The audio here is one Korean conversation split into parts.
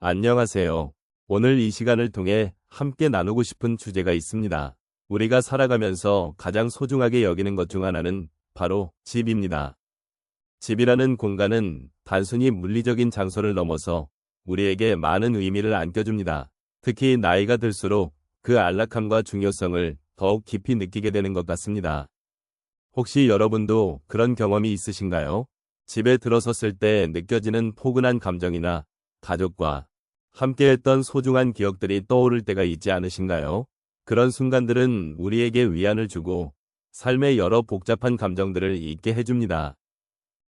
안녕하세요. 오늘 이 시간을 통해 함께 나누고 싶은 주제가 있습니다. 우리가 살아가면서 가장 소중하게 여기는 것 중 하나는 바로 집입니다. 집이라는 공간은 단순히 물리적인 장소를 넘어서 우리에게 많은 의미를 안겨줍니다. 특히 나이가 들수록 그 안락함과 중요성을 더욱 깊이 느끼게 되는 것 같습니다. 혹시 여러분도 그런 경험이 있으신가요? 집에 들어섰을 때 느껴지는 포근한 감정이나 가족과 함께했던 소중한 기억들이 떠오를 때가 있지 않으신가요? 그런 순간들은 우리에게 위안을 주고 삶의 여러 복잡한 감정들을 잊게 해줍니다.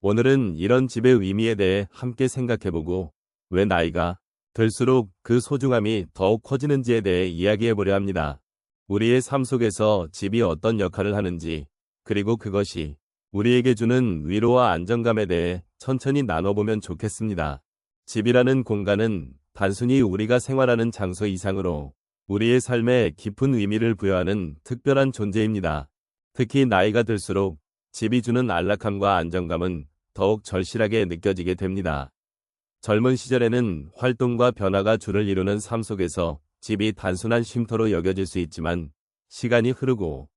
오늘은 이런 집의 의미에 대해 함께 생각해보고 왜 나이가 들수록 그 소중함이 더욱 커지는지에 대해 이야기해보려 합니다. 우리의 삶 속에서 집이 어떤 역할을 하는지, 그리고 그것이 우리에게 주는 위로와 안정감에 대해 천천히 나눠보면 좋겠습니다. 집이라는 공간은 단순히 우리가 생활하는 장소 이상으로 우리의 삶에 깊은 의미를 부여하는 특별한 존재입니다. 특히 나이가 들수록 집이 주는 안락함과 안정감은 더욱 절실하게 느껴지게 됩니다. 젊은 시절에는 활동과 변화가 주를 이루는 삶 속에서 집이 단순한 쉼터로 여겨질 수 있지만 시간이 흐르고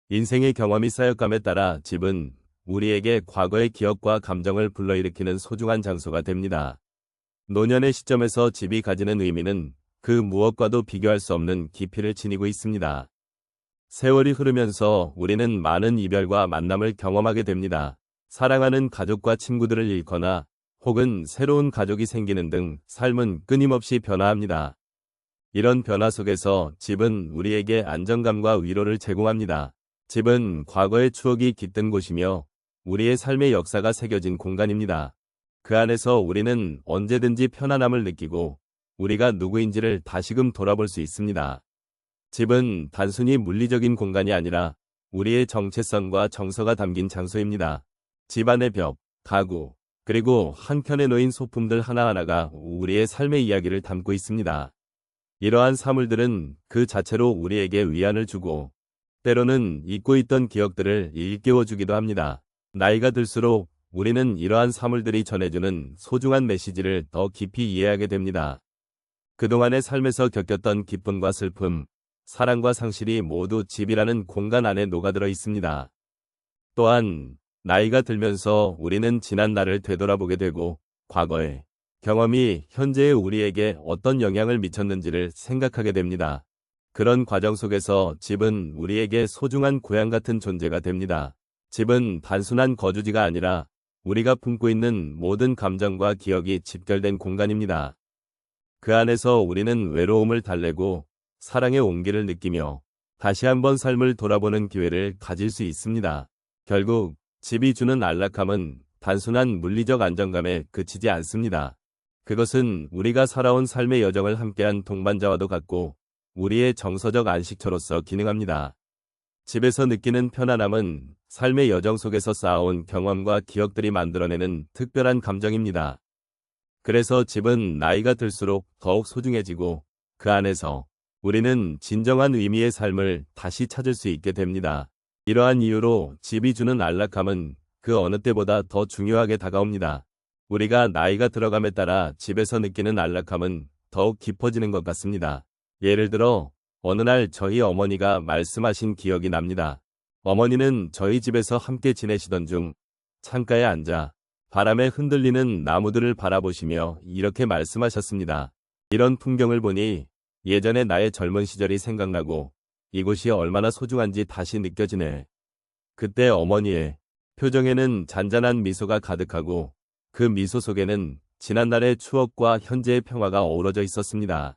인생의 경험이 쌓여감에 따라 집은 우리에게 과거의 기억과 감정을 불러일으키는 소중한 장소가 됩니다. 노년의 시점에서 집이 가지는 의미는 그 무엇과도 비교할 수 없는 깊이를 지니고 있습니다. 세월이 흐르면서 우리는 많은 이별과 만남을 경험하게 됩니다. 사랑하는 가족과 친구들을 잃거나 혹은 새로운 가족이 생기는 등 삶은 끊임없이 변화합니다. 이런 변화 속에서 집은 우리에게 안정감과 위로를 제공합니다. 집은 과거의 추억이 깃든 곳이며 우리의 삶의 역사가 새겨진 공간입니다. 그 안에서 우리는 언제든지 편안함을 느끼고 우리가 누구인지를 다시금 돌아볼 수 있습니다. 집은 단순히 물리적인 공간이 아니라 우리의 정체성과 정서가 담긴 장소입니다. 집안의 벽, 가구, 그리고 한켠에 놓인 소품들 하나하나가 우리의 삶의 이야기를 담고 있습니다. 이러한 사물들은 그 자체로 우리에게 위안을 주고 때로는 잊고 있던 기억들을 일깨워주기도 합니다. 나이가 들수록 우리는 이러한 사물들이 전해주는 소중한 메시지를 더 깊이 이해하게 됩니다. 그동안의 삶에서 겪었던 기쁨과 슬픔, 사랑과 상실이 모두 집이라는 공간 안에 녹아들어 있습니다. 또한 나이가 들면서 우리는 지난 날을 되돌아보게 되고 과거의 경험이 현재의 우리에게 어떤 영향을 미쳤는지를 생각하게 됩니다. 그런 과정 속에서 집은 우리에게 소중한 고향 같은 존재가 됩니다. 집은 단순한 거주지가 아니라 우리가 품고 있는 모든 감정과 기억이 집결된 공간입니다. 그 안에서 우리는 외로움을 달래고 사랑의 온기를 느끼며 다시 한번 삶을 돌아보는 기회를 가질 수 있습니다. 결국 집이 주는 안락함은 단순한 물리적 안정감에 그치지 않습니다. 그것은 우리가 살아온 삶의 여정을 함께한 동반자와도 같고 우리의 정서적 안식처로서 기능합니다. 집에서 느끼는 편안함은 삶의 여정 속에서 쌓아온 경험과 기억들이 만들어내는 특별한 감정입니다. 그래서 집은 나이가 들수록 더욱 소중해지고 그 안에서 우리는 진정한 의미의 삶을 다시 찾을 수 있게 됩니다. 이러한 이유로 집이 주는 안락함은 그 어느 때보다 더 중요하게 다가옵니다. 우리가 나이가 들어감에 따라 집에서 느끼는 안락함은 더욱 깊어지는 것 같습니다. 예를 들어 어느 날 저희 어머니가 말씀하신 기억이 납니다. 어머니는 저희 집에서 함께 지내시던 중 창가에 앉아 바람에 흔들리는 나무들을 바라보시며 이렇게 말씀하셨습니다. 이런 풍경을 보니 예전의 나의 젊은 시절이 생각나고 이곳이 얼마나 소중한지 다시 느껴지네. 그때 어머니의 표정에는 잔잔한 미소가 가득하고 그 미소 속에는 지난날의 추억과 현재의 평화가 어우러져 있었습니다.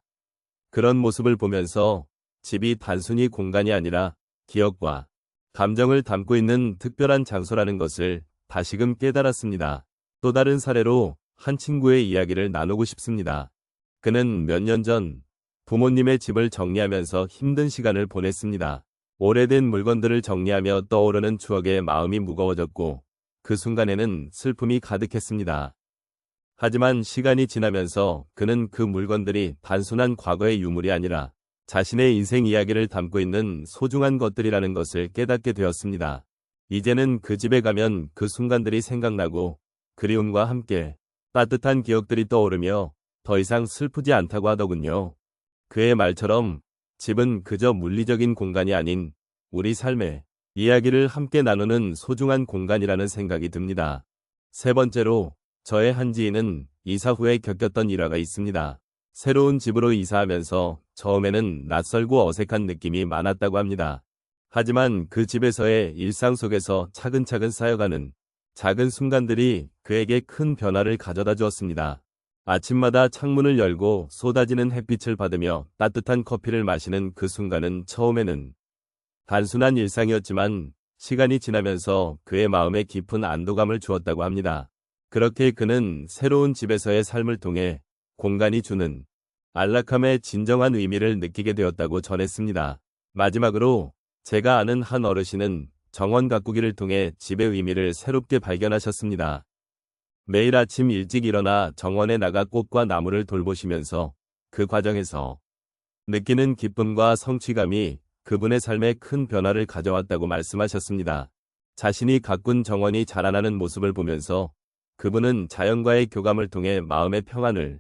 그런 모습을 보면서 집이 단순히 공간이 아니라 기억과 감정을 담고 있는 특별한 장소라는 것을 다시금 깨달았습니다. 또 다른 사례로 한 친구의 이야기를 나누고 싶습니다. 그는 몇 년 전 부모님의 집을 정리하면서 힘든 시간을 보냈습니다. 오래된 물건들을 정리하며 떠오르는 추억에 마음이 무거워졌고 그 순간에는 슬픔이 가득했습니다. 하지만 시간이 지나면서 그는 그 물건들이 단순한 과거의 유물이 아니라 자신의 인생 이야기를 담고 있는 소중한 것들이라는 것을 깨닫게 되었습니다. 이제는 그 집에 가면 그 순간들이 생각나고 그리움과 함께 따뜻한 기억들이 떠오르며 더 이상 슬프지 않다고 하더군요. 그의 말처럼 집은 그저 물리적인 공간이 아닌 우리 삶의 이야기를 함께 나누는 소중한 공간이라는 생각이 듭니다. 세 번째로 저의 한 지인은 이사 후에 겪었던 일화가 있습니다. 새로운 집으로 이사하면서 처음에는 낯설고 어색한 느낌이 많았다고 합니다. 하지만 그 집에서의 일상 속에서 차근차근 쌓여가는 작은 순간들이 그에게 큰 변화를 가져다 주었습니다. 아침마다 창문을 열고 쏟아지는 햇빛을 받으며 따뜻한 커피를 마시는 그 순간은 처음에는 단순한 일상이었지만 시간이 지나면서 그의 마음에 깊은 안도감을 주었다고 합니다. 그렇게 그는 새로운 집에서의 삶을 통해 공간이 주는 안락함의 진정한 의미를 느끼게 되었다고 전했습니다. 마지막으로 제가 아는 한 어르신은 정원 가꾸기를 통해 집의 의미를 새롭게 발견하셨습니다. 매일 아침 일찍 일어나 정원에 나가 꽃과 나무를 돌보시면서 그 과정에서 느끼는 기쁨과 성취감이 그분의 삶에 큰 변화를 가져왔다고 말씀하셨습니다. 자신이 가꾼 정원이 자라나는 모습을 보면서 그분은 자연과의 교감을 통해 마음의 평안을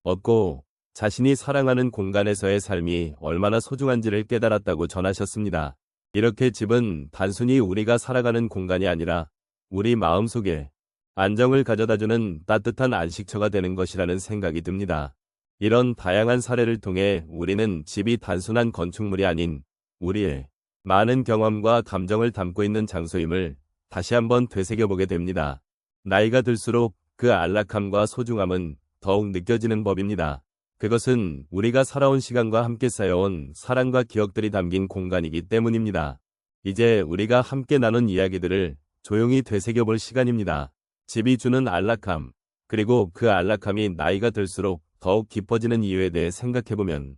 얻고 자신이 사랑하는 공간에서의 삶이 얼마나 소중한지를 깨달았다고 전하셨습니다. 이렇게 집은 단순히 우리가 살아가는 공간이 아니라 우리 마음속에 안정을 가져다주는 따뜻한 안식처가 되는 것이라는 생각이 듭니다. 이런 다양한 사례를 통해 우리는 집이 단순한 건축물이 아닌 우리의 많은 경험과 감정을 담고 있는 장소임을 다시 한번 되새겨보게 됩니다. 나이가 들수록 그 안락함과 소중함은 더욱 느껴지는 법입니다. 그것은 우리가 살아온 시간과 함께 쌓여온 사랑과 기억들이 담긴 공간이기 때문입니다. 이제 우리가 함께 나눈 이야기들을 조용히 되새겨볼 시간입니다. 집이 주는 안락함, 그리고 그 안락함이 나이가 들수록 더욱 깊어지는 이유에 대해 생각해보면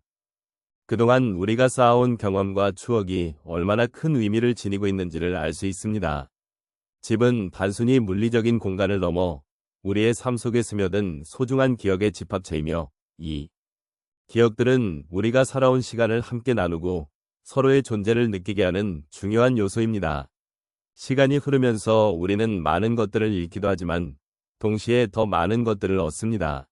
그동안 우리가 쌓아온 경험과 추억이 얼마나 큰 의미를 지니고 있는지를 알 수 있습니다. 집은 단순히 물리적인 공간을 넘어 우리의 삶 속에 스며든 소중한 기억의 집합체이며 이 기억들은 우리가 살아온 시간을 함께 나누고 서로의 존재를 느끼게 하는 중요한 요소입니다. 시간이 흐르면서 우리는 많은 것들을 잃기도 하지만 동시에 더 많은 것들을 얻습니다.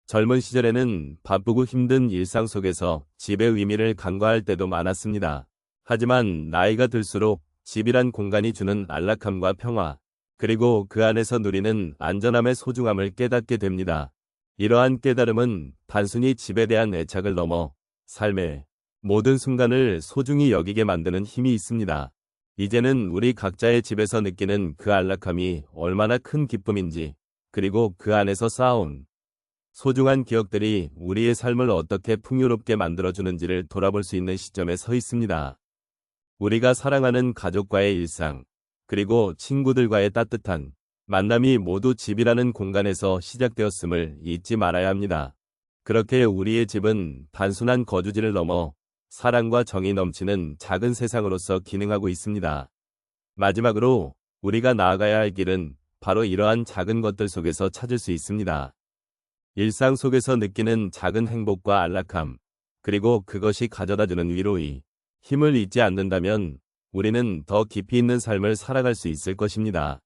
젊은 시절에는 바쁘고 힘든 일상 속에서 집의 의미를 간과할 때도 많았습니다. 하지만 나이가 들수록 집이란 공간이 주는 안락함과 평화, 그리고 그 안에서 누리는 안전함의 소중함을 깨닫게 됩니다. 이러한 깨달음은 단순히 집에 대한 애착을 넘어 삶의 모든 순간을 소중히 여기게 만드는 힘이 있습니다. 이제는 우리 각자의 집에서 느끼는 그 안락함이 얼마나 큰 기쁨인지, 그리고 그 안에서 쌓아온 소중한 기억들이 우리의 삶을 어떻게 풍요롭게 만들어주는지를 돌아볼 수 있는 시점에 서 있습니다. 우리가 사랑하는 가족과의 일상, 그리고 친구들과의 따뜻한 만남이 모두 집이라는 공간에서 시작되었음을 잊지 말아야 합니다. 그렇게 우리의 집은 단순한 거주지를 넘어 사랑과 정이 넘치는 작은 세상으로서 기능하고 있습니다. 마지막으로 우리가 나아가야 할 길은 바로 이러한 작은 것들 속에서 찾을 수 있습니다. 일상 속에서 느끼는 작은 행복과 안락함, 그리고 그것이 가져다주는 위로의 힘을 잊지 않는다면 우리는 더 깊이 있는 삶을 살아갈 수 있을 것입니다.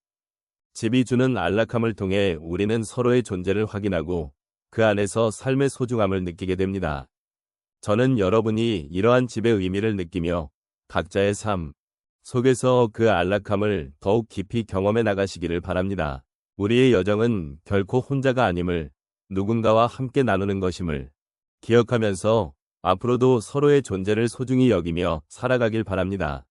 집이 주는 안락함을 통해 우리는 서로의 존재를 확인하고 그 안에서 삶의 소중함을 느끼게 됩니다. 저는 여러분이 이러한 집의 의미를 느끼며 각자의 삶 속에서 그 안락함을 더욱 깊이 경험해 나가시기를 바랍니다. 우리의 여정은 결코 혼자가 아님을, 누군가와 함께 나누는 것임을 기억하면서 앞으로도 서로의 존재를 소중히 여기며 살아가길 바랍니다.